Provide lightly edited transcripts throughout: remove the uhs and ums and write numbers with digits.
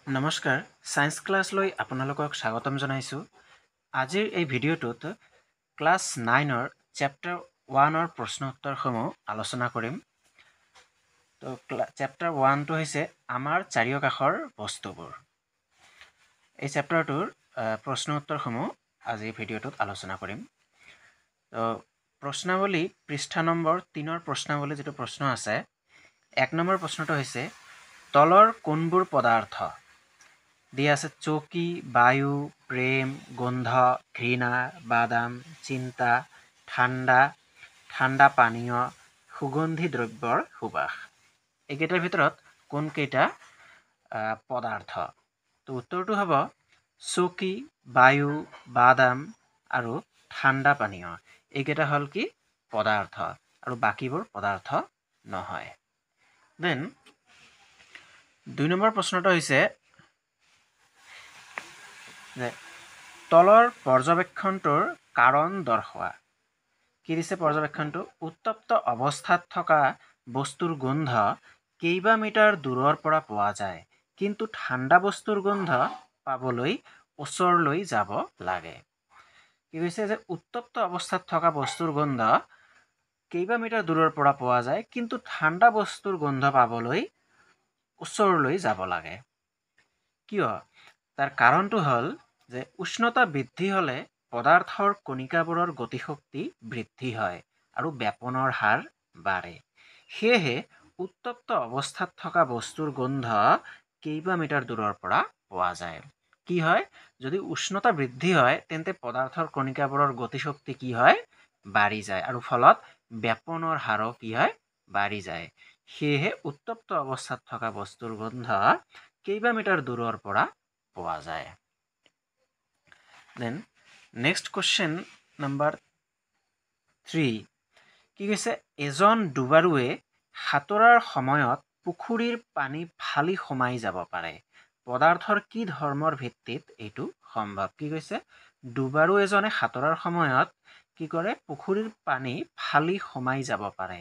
নমস্কাৰ science class লৈ আপোনালোকক স্বাগতম জনাইছো। আজিৰ এই ভিডিঅ'টোত ক্লাছ 9ৰ চেপ্টাৰ 1ৰ প্ৰশ্ন উত্তৰসমূহ আলোচনা কৰিম। তো চেপ্টাৰ 1টো হৈছে আমাৰ চাৰিওকাষৰ বস্তুবোৰ। এই চেপ্টাৰটোৰ প্ৰশ্ন উত্তৰসমূহ আজি ভিডিঅ'টোত আলোচনা কৰিম। তো প্ৰশ্নাৱলী পৃষ্ঠা নম্বৰ 3ৰ প্ৰশ্নাৱলী যেটো প্ৰশ্ন আছে 1 নম্বৰ প্ৰশ্নটো হৈছে তলৰ কোনবোৰ পদাৰ্থ দিয়া আছে চৌকি, বায়ু, প্ৰেম, গন্ধ, ঘৃণা, বাদাম, চিন্তা, ঠাণ্ডা পানীয়, সুগন্ধি দ্ৰব্যৰ সুবাস। এইকেইটাৰ ভিতৰত কোনকেইটা পদাৰ্থ? তো উত্তৰটো হ'ব চৌকি, বায়ু, বাদাম আৰু ঠাণ্ডা পানীয়। এইকেইটা হ'ল কি পদাৰ্থ আৰু বাকীবোৰ পদাৰ্থ নহয়। দেন 2 নম্বৰ প্ৰশ্নটো হৈছে তলৰ পৰ্যবেক্ষণটোৰ কাৰণ দৰ্শোৱা। কি দিছে পৰ্যবেক্ষণটো? উত্তপ্ত অৱস্থাত থকা বস্তুৰ গোন্ধ কেইবা মিটাৰ দূৰৰ পৰা পোৱা যায়, কিন্তু ঠাণ্ডা বস্তুৰ গোন্ধ পাবলৈ ওচৰলৈ যাব লাগে। কি কৈছে যে উত্তপ্ত অৱস্থাত থকা বস্তুৰ গোন্ধ কেইবা মিটাৰ দূৰৰ পৰা পোৱা যায়, কিন্তু ঠাণ্ডা বস্তুৰ গোন্ধ পাবলৈ ওচৰলৈ যাব লাগে। কিয়? তাৰ কাৰণটো হ'ল যে উষ্ণতা বৃদ্ধি হ'লে পদাৰ্থৰ কণিকাবোৰৰ গতিশক্তি বৃদ্ধি হয় আৰু ব্যাপনৰ হাৰ বাঢ়ে। সেয়েহে উত্তপ্ত অৱস্থাত থকা বস্তুৰ গোন্ধ কেইবা মিটাৰ দূৰৰ পৰা পোৱা যায়। কি হয়? যদি উষ্ণতা বৃদ্ধি হয় তেন্তে পদাৰ্থৰ কণিকাবোৰৰ গতিশক্তি কি হয়? বাঢ়ি যায় আৰু ফলত ব্যাপনৰ হাৰো কি হয়? বাঢ়ি যায়। সেয়েহে উত্তপ্ত অৱস্থাত থকা বস্তুৰ গোন্ধ কেইবা মিটাৰ দূৰৰ পৰা পোৱা যায়। দেন নেক্সট কোৱেশ্চন নম্বৰ 3 কি কৈছে এজন ডুবাৰুৱে সাঁতোৰাৰ সময়ত পুখুৰীৰ পানী ফালি সোমাই যাব পাৰে। পদাৰ্থৰ কি ধৰ্মৰ ভিত্তিত এইটো সম্ভৱ? কি কৈছে ডুবাৰু এজনে সাঁতোৰাৰ সময়ত কি কৰে পুখুৰীৰ পানী ফালি সোমাই যাব পাৰে।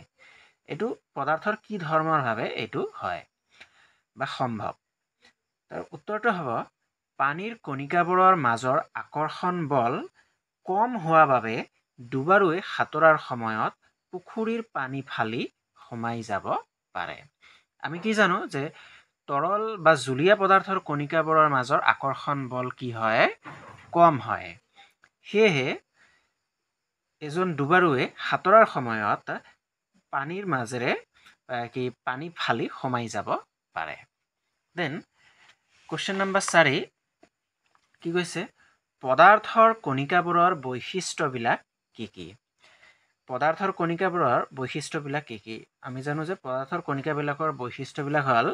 এইটো পদাৰ্থৰ কি ধৰ্মৰ ভাৱে এইটো হয় বা সম্ভৱ? তাৰ উত্তৰটো হ'ব পানীৰ কণিকাবোৰৰ মাজৰ আকৰ্ষণ বল কম হোৱা বাবে ডুবাৰুৱে সাঁতোৰাৰ সময়ত পুখুৰীৰ পানী ফালি সোমাই যাব পাৰে। আমি কি জানো যে তৰল বা জুলীয়া পদাৰ্থৰ কণিকাবোৰৰ মাজৰ আকৰ্ষণ বল কি হয়? কম হয়। সেয়েহে এজন ডুবাৰুৱে সাঁতোৰাৰ সময়ত পানীৰ মাজেৰে পানী ফালি সোমাই যাব পাৰে। দেন কুৱেশ্চন নম্বৰ 4 কি কৈছে পদাৰ্থৰ কণিকাবোৰৰ বৈশিষ্ট্যবিলাক কি কি? পদাৰ্থৰ কণিকাবোৰৰ বৈশিষ্ট্যবিলাক কি কি? আমি জানো যে পদাৰ্থৰ কণিকাবিলাকৰ বৈশিষ্ট্যবিলাক হ'ল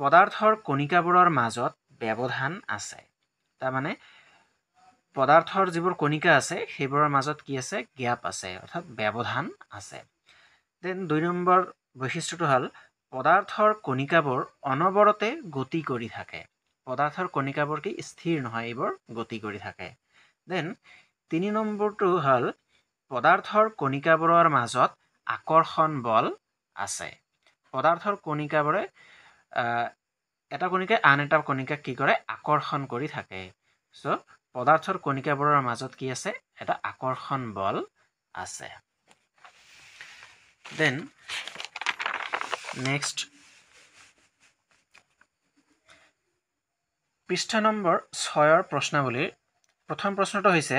পদাৰ্থৰ কণিকাবোৰৰ মাজত ব্যৱধান আছে। তাৰমানে পদাৰ্থৰ যিবোৰ কণিকা আছে সেইবোৰৰ মাজত কি আছে? গ্যাপ আছে, অৰ্থাৎ ব্যৱধান আছে। দেন 2 নম্বৰ বৈশিষ্ট্যটো হ'ল পদাৰ্থৰ কণিকাবোৰ অনবৰতে গতি কৰি থাকে। পদাৰ্থৰ কণিকাবোৰ কি স্থিৰ নহয়, এইবোৰ গতি কৰি থাকে। দেন 3 নম্বৰটো হ'ল পদাৰ্থৰ কণিকাবোৰৰ মাজত আকৰ্ষণ বল আছে। পদাৰ্থৰ কণিকাবোৰে এটা কণিকাই আন এটা কণিকাক কি কৰে? আকৰ্ষণ কৰি থাকে। সো পদাৰ্থৰ কণিকাবোৰৰ মাজত কি আছে? এটা আকৰ্ষণ বল আছে। দেন নেক্সট পৃষ্ঠা নম্বৰ 6ৰ প্ৰশ্নাৱলীৰ প্ৰথম প্ৰশ্নটো হৈছে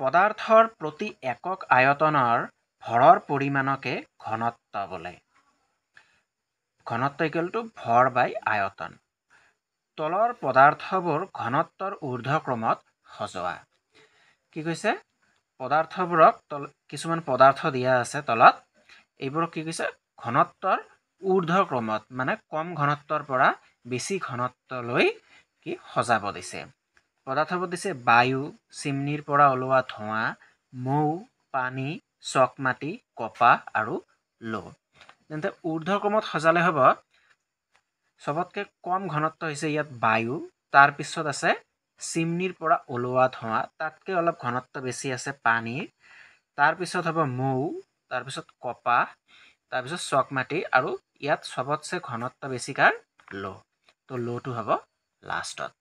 পদাৰ্থৰ প্ৰতি একক আয়তনৰ ভৰৰ পৰিমাণকে ঘনত্ব বোলে। ঘনত্ব ইকুৱেল টু ভৰ বাই আয়তন। তলৰ পদাৰ্থবোৰ ঘনত্বৰ ঊৰ্ধ্বক্ৰমত সজোৱা। কি কৈছে? পদাৰ্থবোৰক কিছুমান পদাৰ্থ দিয়া আছে তলত, এইবোৰক কি কৈছে? ঘনত্বৰ ঊৰ্ধ্বক্ৰমত মানে কম ঘনত্বৰ পৰা বেছি ঘনত্বলৈ কি সজাব দিছে। পদাৰ্থবোৰ দিছে বায়ু, চিমনিৰ পৰা ওলোৱা ধোঁৱা, মৌ, পানী, চকমাটি, কপাহ আৰু লো। তেন্তে ঊৰ্ধ্বক্ৰমত সজালে হ'ব সবতকে কম ঘনত্ব হৈছে ইয়াত বায়ু, তাৰপিছত আছে চিমনিৰ পৰা ওলোৱা ধোঁৱা, তাতকৈ অলপ ঘনত্ব বেছি আছে পানীৰ, তাৰপিছত হ'ব মৌ, তাৰপিছত কপাহ, তাৰপিছত চকমাটি আৰু ইয়াত সবতছে ঘনত্ব বেছি কাৰ? লো। তো লোটো হ'ব লাষ্টত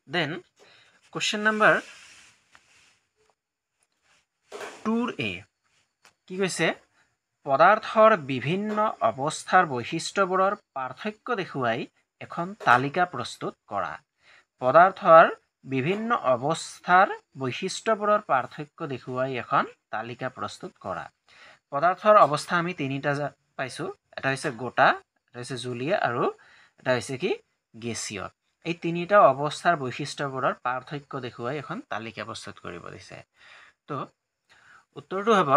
দেন কোৱেশ্চন নম্বৰ 2A কি কৈছে পদাৰ্থৰ বিভিন্ন অৱস্থাৰ বৈশিষ্ট্যবোৰৰ পাৰ্থক্য দেখুৱাই এখন তালিকা প্ৰস্তুত কৰা পদাৰ্থৰ বিভিন্ন অৱস্থাৰ বৈশিষ্ট্যবোৰৰ পাৰ্থক্য দেখুৱাই এখন তালিকা প্ৰস্তুত কৰা পদাৰ্থৰ অৱস্থা আমি তিনিটা পাইছো এটা হৈছে গোটা এটা হৈছে জুলীয়া আৰু এটা হৈছে কি গেছীয় এই তিনিটা অৱস্থাৰ বৈশিষ্ট্যবোৰৰ পাৰ্থক্য দেখুৱাই এখন তালিকা প্ৰস্তুত কৰিব দিছে তো উত্তৰটো হ'ব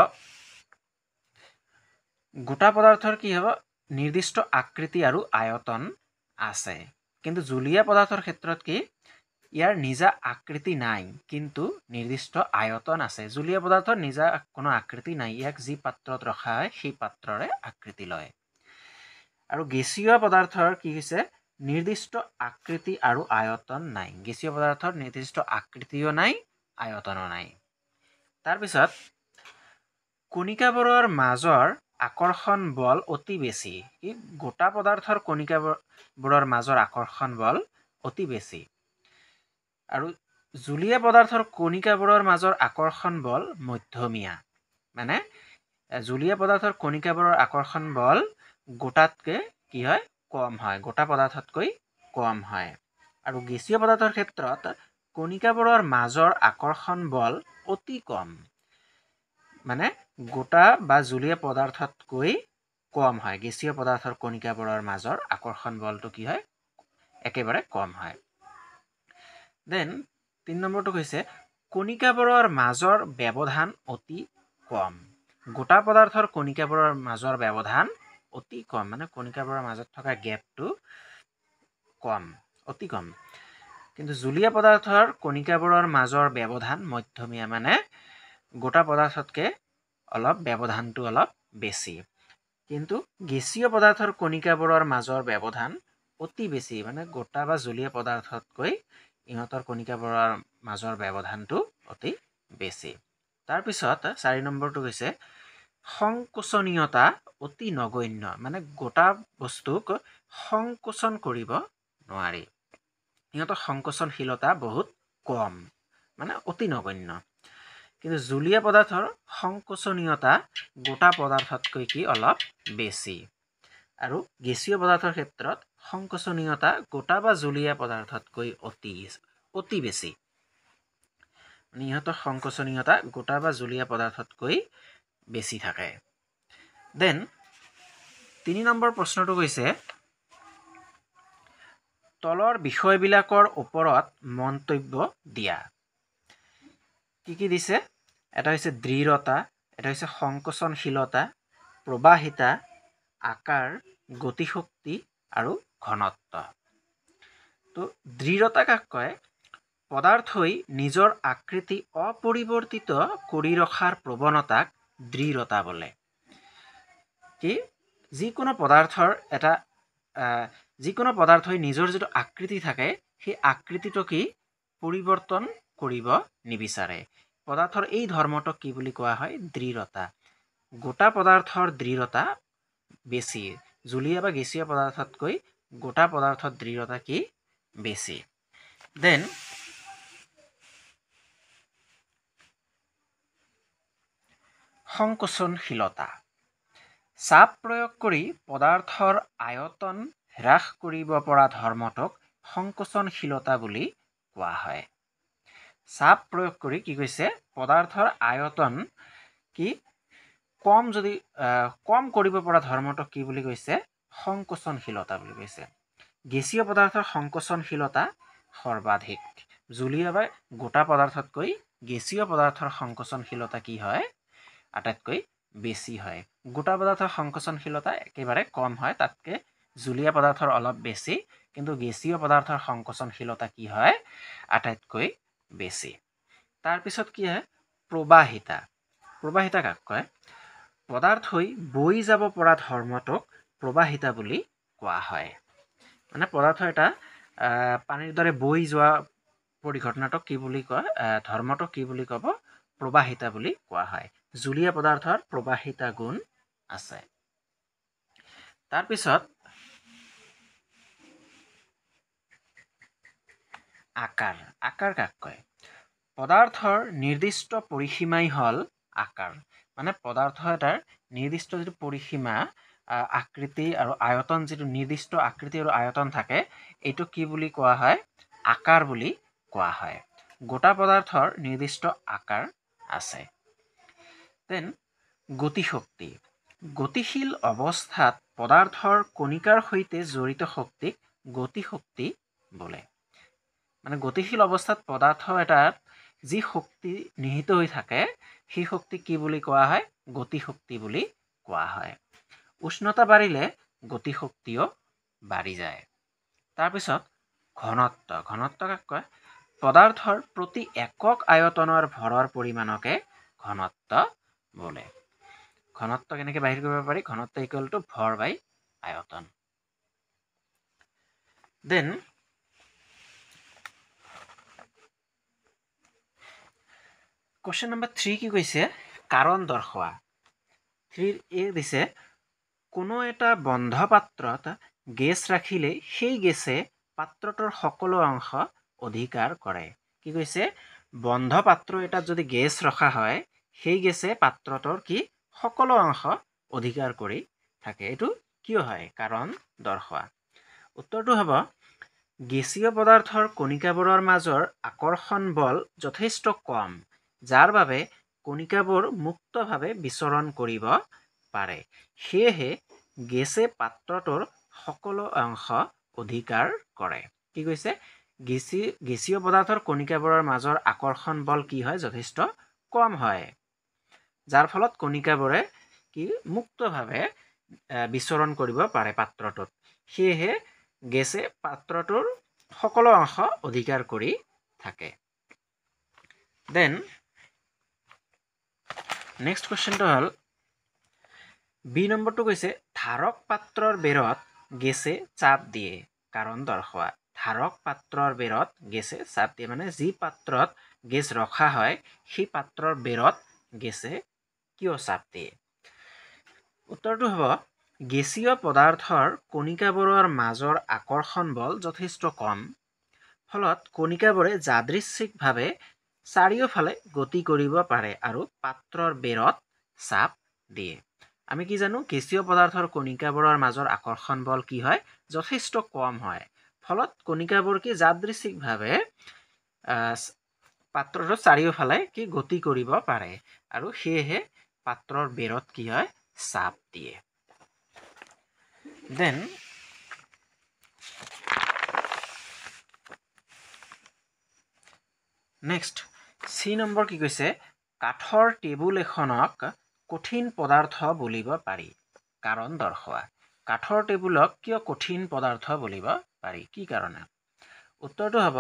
গোটা পদাৰ্থৰ কি হ'ব নিৰ্দিষ্ট আকৃতি আৰু আয়তন আছে কিন্তু জুলীয়া পদাৰ্থৰ ক্ষেত্ৰত কি ইয়াৰ নিজা আকৃতি নাই কিন্তু নিৰ্দিষ্ট আয়তন আছে জুলীয়া পদাৰ্থৰ নিজা কোনো আকৃতি নাই ইয়াক যি পাত্ৰত ৰখা হয় সেই পাত্ৰৰে আকৃতি লয় আৰু গেছীয় পদাৰ্থৰ কি হৈছে নিৰ্দিষ্ট আকৃতি আৰু আয়তন নাই গেছীয় পদাৰ্থৰ নিৰ্দিষ্ট আকৃতিও নাই আয়তনো নাই তাৰ পিছত কণিকাবোৰৰ মাজৰ আকৰ্ষণ বল অতি বেছি গোটা পদাৰ্থৰ কণিকাবোৰৰ মাজৰ আকৰ্ষণ বল অতি বেছি আৰু জুলীয়া পদাৰ্থৰ কণিকাবোৰৰ মাজৰ আকৰ্ষণ বল মধ্যমীয়া মানে জুলীয়া পদাৰ্থৰ কণিকাবোৰৰ আকৰ্ষণ বল গোটাতকৈ কি হয় কম হয় গোটা পদাৰ্থতকৈ কম হয় আৰু গেছীয় পদাৰ্থৰ ক্ষেত্ৰত কণিকাবোৰৰ মাজৰ আকৰ্ষণ বল অতি কম মানে গোটা বা জুলীয়া পদাৰ্থতকৈ কম হয় গেছীয় পদাৰ্থৰ কণিকাবোৰৰ মাজৰ আকৰ্ষণ বলটো কি হয় একেবাৰে কম হয় দেন 3 নম্বৰটো হৈছে কণিকাবোৰৰ মাজৰ ব্যৱধান অতি কম গোটা পদাৰ্থৰ কণিকাবোৰৰ মাজৰ ব্যৱধান অতি কম মানে কণিকাবোৰৰ মাজত থকা গেপটো কম অতি কম কিন্তু জুলীয়া পদাৰ্থৰ কণিকাবোৰৰ মাজৰ ব্যৱধান মধ্যমীয়া মানে গোটা পদাৰ্থতকৈ অলপ ব্যৱধানটো অলপ বেছি কিন্তু গেছীয় পদাৰ্থৰ কণিকাবোৰৰ মাজৰ ব্যৱধান অতি বেছি মানে গোটা বা জুলীয়া পদাৰ্থতকৈ ইহঁতৰ কণিকাবোৰৰ মাজৰ ব্যৱধানটো অতি বেছি তাৰপিছত 4 নম্বৰটো হৈছে সংকোচনীয়তা অতি নগণ্য মানে গোটা বস্তুক সংকোচন কৰিব নোৱাৰি ইহঁতৰ সংকোচনশীলতা বহুত কম মানে অতি নগণ্য কিন্তু জুলীয়া পদাৰ্থৰ সংকোচনীয়তা গোটা পদাৰ্থতকৈ কি অলপ বেছি আৰু গেছীয় পদাৰ্থৰ ক্ষেত্ৰত সংকোচনীয়তা গোটা বা জুলীয়া পদাৰ্থতকৈ অতি বেছি মানে ইহঁতৰ সংকোচনীয়তা গোটা বা জুলীয়া পদাৰ্থতকৈ বেছি থাকে দেন 3 নম্বৰ প্ৰশ্নটো কৈছে তলৰ বিষয়বিলাকৰ ওপৰত মন্তব্য দিয়া কি দিছে এটা হৈছে দৃঢ়তা এটা হৈছে সংকোচনশীলতা প্ৰবাহিতা আকাৰ গতিশক্তি আৰু ঘনত্ব তো দৃঢ়তা কাক কয় পদাৰ্থই নিজৰ আকৃতি অপৰিৱৰ্তিত কৰি ৰখাৰ প্ৰৱণতাক দৃঢ়তা বোলে কি যিকোনো পদাৰ্থই নিজৰ যিটো আকৃতি থাকে সেই আকৃতিটো কি পৰিৱৰ্তন কৰিব নিবিচাৰে পদাৰ্থৰ এই ধৰ্মটোক কি বুলি কোৱা হয় দৃঢ়তা গোটা পদাৰ্থৰ দৃঢ়তা বেছি জুলীয়া বা গেছীয় পদাৰ্থতকৈ গোটা পদাৰ্থৰ দৃঢ়তা কি বেছি দেন সংকোচনশীলতা চাপ প্ৰয়োগ কৰি পদাৰ্থৰ আয়তন হ্ৰাস কৰিব পৰা ধৰ্মটোক সংকোচনশীলতা বুলি কোৱা হয় চাপ প্ৰয়োগ কৰি কি কৈছে পদাৰ্থৰ আয়তন কি কম কৰিব পৰা ধৰ্মটোক কি বুলি কৈছে সংকোচনশীলতা বুলি কৈছে গেছীয় পদাৰ্থৰ সংকোচনশীলতা সৰ্বাধিক জুলীয়া বা গোটা পদাৰ্থতকৈ গেছীয় পদাৰ্থৰ সংকোচনশীলতা কি হয় আটাইতকৈ বেছি হয় গোটা পদাৰ্থৰ সংকোচনশীলতা একেবাৰে কম হয় তাতকৈ জুলীয়া পদাৰ্থৰ অলপ বেছি কিন্তু গেছীয় পদাৰ্থৰ সংকোচনশীলতা কি হয় আটাইতকৈ বেছি তাৰপিছত কি হয় প্ৰবাহিতা কাক কয় পদাৰ্থই বৈ যাব পৰা ধৰ্মটোক প্ৰবাহিতা বুলি কোৱা হয় মানে পদাৰ্থ এটা পানীৰ দৰে বৈ যোৱা পৰিঘটনাটোক কি বুলি কয় ধৰ্মটোক কি বুলি ক'ব প্ৰবাহিতা বুলি কোৱা হয় জুলীয়া পদাৰ্থৰ প্ৰবাহিতা গুণ আছে তাৰপিছত আকাৰ আকাৰ কাক কয় পদাৰ্থৰ নিৰ্দিষ্ট পৰিসীমাই হল আকাৰ মানে পদাৰ্থ এটাৰ নিৰ্দিষ্ট যিটো পৰিসীমা আকৃতি আৰু আয়তন যিটো নিৰ্দিষ্ট আকৃতি আৰু আয়তন থাকে এইটো কি বুলি কোৱা হয় আকাৰ বুলি কোৱা হয় গোটা পদাৰ্থৰ নিৰ্দিষ্ট আকাৰ আছে দেন গতিশক্তি গতিশীল অৱস্থাত পদাৰ্থৰ কণিকাৰ সৈতে জড়িত শক্তিক গতিশক্তি বোলে মানে গতিশীল অৱস্থাত পদাৰ্থ এটাত যি শক্তি নিহিত হৈ থাকে সেই শক্তি কি বুলি কোৱা হয় গতিশক্তি বুলি কোৱা হয় উষ্ণতা বাঢ়িলে গতিশক্তিও বাঢ়ি যায় তাৰপিছত ঘনত্ব ঘনত্ব কাক কয় পদাৰ্থৰ প্ৰতি একক আয়তনৰ ভৰৰ পৰিমাণকে ঘনত্ব বোলে ঘনত্ব কেনেকৈ বাহিৰ কৰিব পাৰি ঘনত্ব ইকুৱেল টু ভৰ বাই আয়তন দেন কোৱেশ্চন নম্বৰ 3 কি কৈছে কাৰণ দৰ্শোৱা 3 এ দিছে কোনো এটা বন্ধ পাত্ৰত গেছ ৰাখিলে সেই গেছে পাত্ৰটোৰ সকলো অংশ অধিকাৰ কৰে কি কৈছে বন্ধ পাত্ৰ এটাত যদি গেছ ৰখা হয় সেই গেছে পাত্ৰটোৰ কি সকলো অংশ অধিকাৰ কৰি থাকে এইটো কিয় হয় কাৰণ দৰ্শোৱা উত্তৰটো হ'ব গেছীয় পদাৰ্থৰ কণিকাবোৰৰ মাজৰ আকৰ্ষণ বল যথেষ্ট কম যাৰ বাবে কণিকাবোৰ মুক্তভাৱে বিচৰণ কৰিব পাৰে সেয়েহে গেছে পাত্ৰটোৰ সকলো অংশ অধিকাৰ কৰে কি কৈছে গেছীয় পদাৰ্থৰ কণিকাবোৰৰ মাজৰ আকৰ্ষণ বল কি হয় যথেষ্ট কম হয় যাৰ ফলত কণিকাবোৰে কি মুক্তভাৱে বিচৰণ কৰিব পাৰে পাত্ৰটোত সেয়েহে গেছে পাত্ৰটোৰ সকলো অংশ অধিকাৰ কৰি থাকে দেন নেক্সট কুৱেশ্যনটো হ'ল বি নম্বৰটো কৈছে ধাৰক পাত্ৰৰ বেৰত গেছে চাপ দিয়ে কাৰণ দৰ্শোৱা ধাৰক পাত্ৰৰ বেৰত গেছে চাপ দিয়ে মানে যি পাত্ৰত গেছ ৰখা হয় সেই পাত্ৰৰ বেৰত গেছে কিয় চাপ দিয়ে উত্তৰটো হ'ব গেছীয় পদাৰ্থৰ কণিকাবোৰৰ মাজৰ আকৰ্ষণ বল যথেষ্ট কম ফলত কণিকাবোৰে যাদৃচ্ছিকভাৱে চাৰিওফালে গতি কৰিব পাৰে আৰু পাত্ৰৰ বেৰত চাপ দিয়ে আমি কি জানো গেছীয় পদাৰ্থৰ কণিকাবোৰৰ মাজৰ আকৰ্ষণ বল কি হয় যথেষ্ট কম হয় ফলত কণিকাবোৰ কি যাদৃচ্ছিকভাৱে পাত্ৰটোৰ চাৰিওফালে কি গতি কৰিব পাৰে আৰু সেয়েহে পাত্ৰৰ বেৰত কি হয় চাপ দিয়ে দেন নেক্সট চি নম্বৰ কি কৈছে কাঠৰ টেবুল এখনক কঠিন পদাৰ্থ বুলিব পাৰি কাৰণ দৰ্শোৱা কাঠৰ টেবুলক কিয় কঠিন পদাৰ্থ বুলিব পাৰি কি কাৰণে উত্তৰটো হ'ব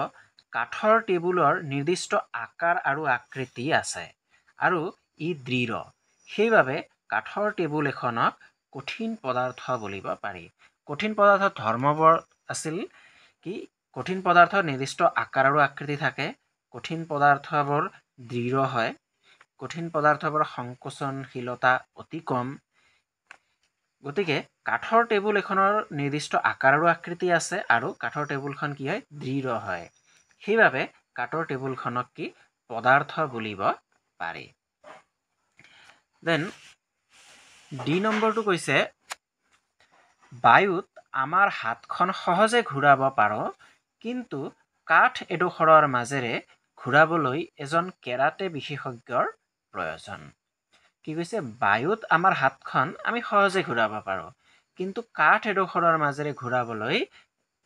কাঠৰ টেবুলৰ নিৰ্দিষ্ট আকাৰ আৰু আকৃতি আছে আৰু ই দৃঢ় সেইবাবে কাঠৰ টেবুল এখনক কঠিন পদাৰ্থ বুলিব পাৰি কঠিন পদাৰ্থৰ ধৰ্মবোৰ আছিল কি কঠিন পদাৰ্থৰ নিৰ্দিষ্ট আকাৰ আৰু আকৃতি থাকে কঠিন পদাৰ্থবোৰ দৃঢ় হয় কঠিন পদাৰ্থবোৰ সংকোচনশীলতা অতি কম গতিকে কাঠৰ টেবুল এখনৰ নিৰ্দিষ্ট আকাৰ আৰু আকৃতি আছে আৰু কাঠৰ টেবুলখন কি হয় দৃঢ় হয় সেইবাবে কাঠৰ টেবুলখনক কি পদাৰ্থ বুলিব পাৰি দেন ডি নম্বৰটো কৈছে বায়ুত আমাৰ হাতখন সহজে ঘূৰাব পাৰোঁ কিন্তু কাঠ এডোখৰৰ মাজেৰে ঘূৰাবলৈ এজন কেৰাটে বিশেষজ্ঞৰ প্ৰয়োজন কি কৈছে বায়ুত আমাৰ হাতখন আমি সহজে ঘূৰাব পাৰোঁ কিন্তু কাঠ এডোখৰৰ মাজেৰে ঘূৰাবলৈ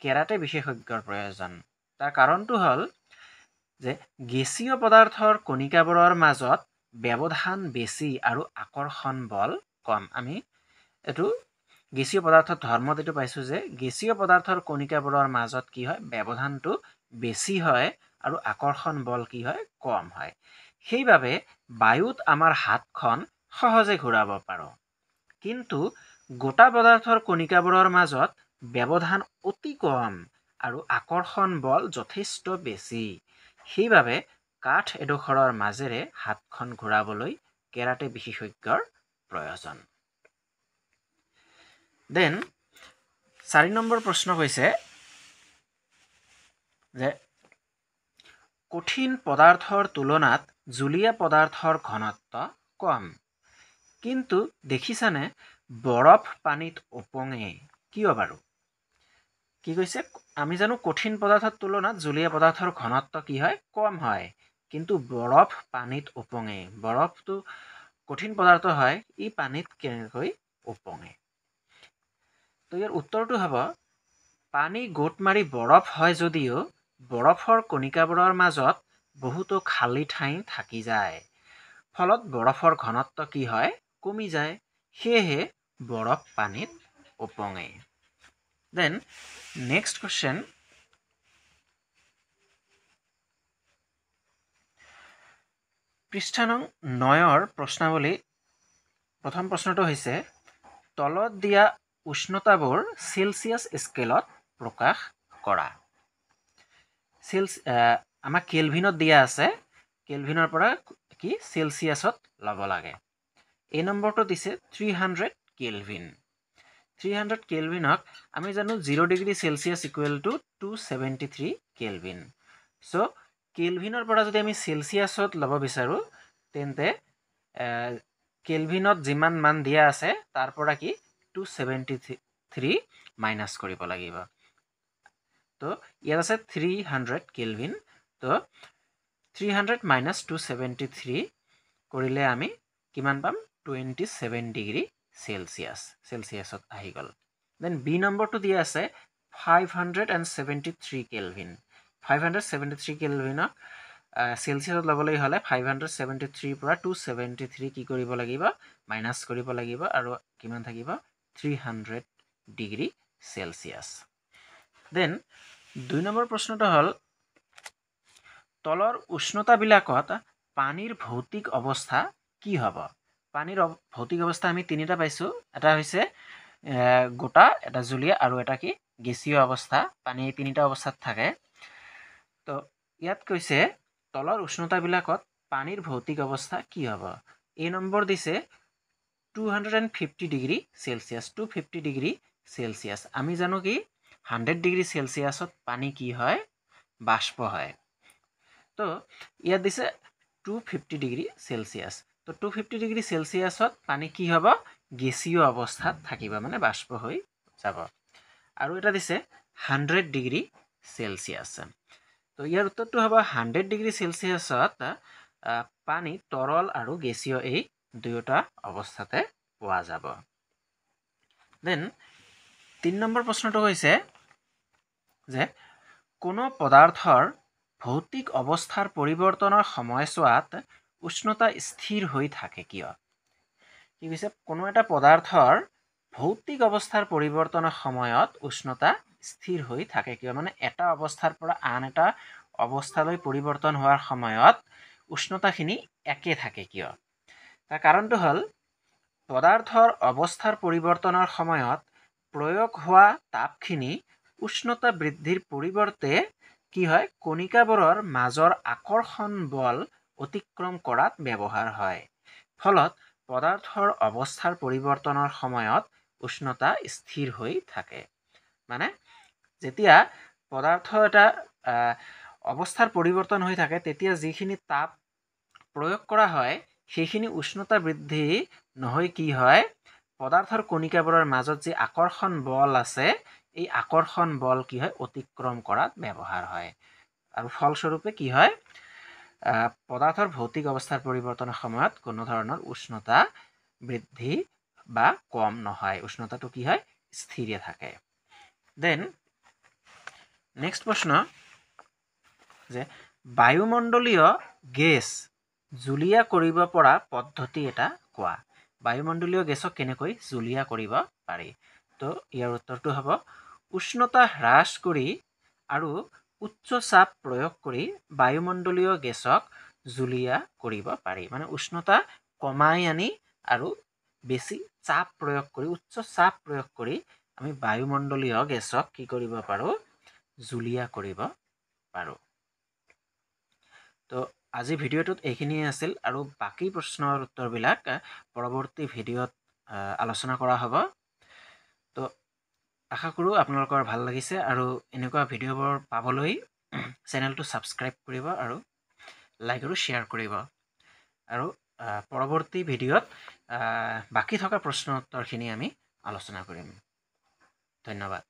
কেৰাটে বিশেষজ্ঞৰ প্ৰয়োজন তাৰ কাৰণটো হ'ল যে গেছীয় পদাৰ্থৰ কণিকাবোৰৰ মাজত ব্যৱধান বেছি আৰু আকৰ্ষণ বল কম আমি এইটো গেছীয় পদাৰ্থৰ ধৰ্মত এইটো পাইছোঁ যে গেছীয় পদাৰ্থৰ কণিকাবোৰৰ মাজত কি হয় ব্যৱধানটো বেছি হয় আৰু আকৰ্ষণ বল কি হয় কম হয় সেইবাবে বায়ুত আমাৰ হাতখন সহজে ঘূৰাব পাৰোঁ কিন্তু গোটা পদাৰ্থৰ কণিকাবোৰৰ মাজত ব্যৱধান অতি কম আৰু আকৰ্ষণ বল যথেষ্ট বেছি সেইবাবে কাঠ এডোখৰৰ মাজেৰে হাতখন ঘূৰাবলৈ কেৰাটে বিশেষজ্ঞৰ প্ৰয়োজন দেন 4 নম্বৰ প্ৰশ্ন হৈছে যে কঠিন পদাৰ্থৰ তুলনাত জুলীয়া পদাৰ্থৰ ঘনত্ব কম কিন্তু দেখিছানে বৰফ পানীত উপঙে কিয় বাৰু কি কৈছে আমি জানো কঠিন পদাৰ্থৰ তুলনাত জুলীয়া পদাৰ্থৰ ঘনত্ব কি হয় কম হয় কিন্তু বৰফ পানীত উপঙে বৰফটো কঠিন পদাৰ্থ হয় ই পানীত কেনেকৈ উপঙে তো ইয়াৰ উত্তৰটো হ'ব পানী গোট মাৰি বৰফ হয় যদিও বৰফৰ কণিকাবোৰৰ মাজত বহুতো খালী ঠাই থাকি যায় ফলত বৰফৰ ঘনত্ব কি হয় কমি যায় সেয়েহে বৰফ পানীত উপঙে দেন নেক্সট কোৱেশ্চন পৃষ্ঠা নং 9ৰ প্ৰশ্নাৱলী প্ৰথম প্ৰশ্নটো হৈছে তলত দিয়া উষ্ণতাবোৰ সেলসিয়াছ স্কেলত প্ৰকাশ কৰা আমাক কেলভিনত দিয়া আছে কেলভিনৰ পৰা কি সেলসিয়াছত ল'ব লাগে এই নম্বৰটো দিছে 300 কেলভিন 300 কেলভিনক আমি জানো 0 degree Celsius equal to 273 kelvin so কেলভিনৰ পৰা যদি আমি সেলসিয়াছত ল'ব বিচাৰো তেন্তে কেলভিনত যিমান মান দিয়া আছে তাৰ পৰা কি 273 মাইনাস কৰিব লাগিব তো ইয়াত আছে 300 কেলভিন তো 300 মাইনাস 273 কৰিলে আমি কিমান পাম 27 ডিগ্ৰী সেলসিয়াছত আহি গ'ল দেন বি নম্বৰটো দিয়া আছে 573 কেলভিন 573 কেলভিনক সেলসিয়াছত ল'বলৈ হ'লে 573 পৰা 273 কি কৰিব লাগিব মাইনাস কৰিব লাগিব আৰু কিমান থাকিব 300 ডিগ্ৰী সেলসিয়াছ দেন 2 নম্বৰ প্ৰশ্নটো হ'ল তলৰ উষ্ণতাবিলাকত পানীৰ ভৌতিক অৱস্থা কি হ'ব পানীৰ ভৌতিক অৱস্থা আমি তিনিটা পাইছো এটা হৈছে গোটা এটা জুলীয়া আৰু এটা কি গেছীয় অৱস্থা পানী এই তিনিটা অৱস্থাত থাকে তো ইয়াত কৈছে তলৰ উষ্ণতাবিলাকত পানীৰ ভৌতিক অৱস্থা কি হ'ব এই নম্বৰ দিছে 250 ডিগ্ৰী সেলসিয়াছ 250 ডিগ্ৰী সেলসিয়াছ আমি জানো কি 100 ডিগ্ৰী সেলসিয়াছত পানী কি হয় বাষ্প হয় তো ইয়াত দিছে 250 ডিগ্ৰী সেলসিয়াছ তো 250 ডিগ্ৰী সেলসিয়াছত পানী কি হ'ব গেছীয় অৱস্থাত থাকিব মানে বাষ্প হৈ যাব আৰু এটা দিছে 100 ডিগ্ৰী সেলসিয়াছ তো ইয়াৰ উত্তৰটো হ'ব 100 ডিগ্ৰী সেলসিয়াছত পানী তৰল আৰু গেছীয় এই দুয়োটা অৱস্থাতে পোৱা যাব দেন 3 নম্বৰ প্ৰশ্নটো হৈছে যে কোনো পদাৰ্থৰ ভৌতিক অৱস্থাৰ পৰিৱৰ্তনৰ সময়ছোৱাত উষ্ণতা স্থিৰ হৈ থাকে কিয় কি কৈছে কোনো এটা পদাৰ্থৰ ভৌতিক অৱস্থাৰ পৰিৱৰ্তনৰ সময়ত উষ্ণতা স্থিৰ হৈ থাকে কিয় মানে এটা অৱস্থাৰ পৰা আন এটা অৱস্থালৈ পৰিৱৰ্তন হোৱাৰ সময়ত উষ্ণতাখিনি একে থাকে কিয় তাৰ কাৰণটো হ'ল পদাৰ্থৰ অৱস্থাৰ পৰিৱৰ্তনৰ সময়ত প্ৰয়োগ হোৱা তাপখিনি উষ্ণতা বৃদ্ধিৰ পৰিৱৰ্তে কি হয় কণিকাবোৰৰ মাজৰ আকৰ্ষণ বল অতিক্ৰম কৰাত ব্যৱহাৰ হয় ফলত পদাৰ্থৰ অৱস্থাৰ পৰিৱৰ্তনৰ সময়ত উষ্ণতা স্থিৰ হৈ থাকে মানে যেতিয়া পদাৰ্থ এটা অৱস্থাৰ পৰিৱৰ্তন হৈ থাকে তেতিয়া যিখিনি তাপ প্ৰয়োগ কৰা হয় সেইখিনি উষ্ণতা বৃদ্ধি নহয় কি হয় পদাৰ্থৰ কণিকাবোৰৰ মাজত যি আকৰ্ষণ বল আছে এই আকৰ্ষণ বল কি হয় অতিক্ৰম কৰাত ব্যৱহাৰ হয় আৰু ফলস্বৰূপে কি হয় পদাৰ্থৰ ভৌতিক অৱস্থাৰ পৰিৱৰ্তনৰ সময়ত কোনো ধৰণৰ উষ্ণতা বৃদ্ধি বা কম নহয় উষ্ণতাটো কি হয় স্থিৰে থাকে দেন নেক্সট প্ৰশ্ন যে বায়ুমণ্ডলীয় গেছ জুলীয়া কৰিব পৰা পদ্ধতি এটা কোৱা বায়ুমণ্ডলীয় গেছক কেনেকৈ জুলীয়া কৰিব পাৰি তো ইয়াৰ উত্তৰটো হ'ব উষ্ণতা হ্ৰাস কৰি আৰু উচ্চ চাপ প্ৰয়োগ কৰি বায়ুমণ্ডলীয় গেছক জুলীয়া কৰিব পাৰি মানে উষ্ণতা কমাই আনি আৰু বেছি চাপ প্ৰয়োগ কৰি উচ্চ চাপ প্ৰয়োগ কৰি আমি বায়ুমণ্ডলীয় গেছক কি কৰিব পাৰো জুলীয়া কৰিব পাৰো তো আজি ভিডিঅ'টোত এইখিনিয়ে আছিল আৰু বাকি প্ৰশ্নৰ উত্তৰবিলাক পৰৱৰ্তী ভিডিঅ'ত আলোচনা কৰা হ'ব তো আশা কৰোঁ আপোনালোকৰ ভাল লাগিছে আৰু এনেকুৱা ভিডিঅ'বোৰ পাবলৈ চেনেলটো ছাবস্ক্ৰাইব কৰিব আৰু লাইক আৰু শ্বেয়াৰ কৰিব আৰু পৰৱৰ্তী ভিডিঅ'ত বাকী থকা প্ৰশ্ন উত্তৰখিনি আমি আলোচনা কৰিম। ধন্যবাদ।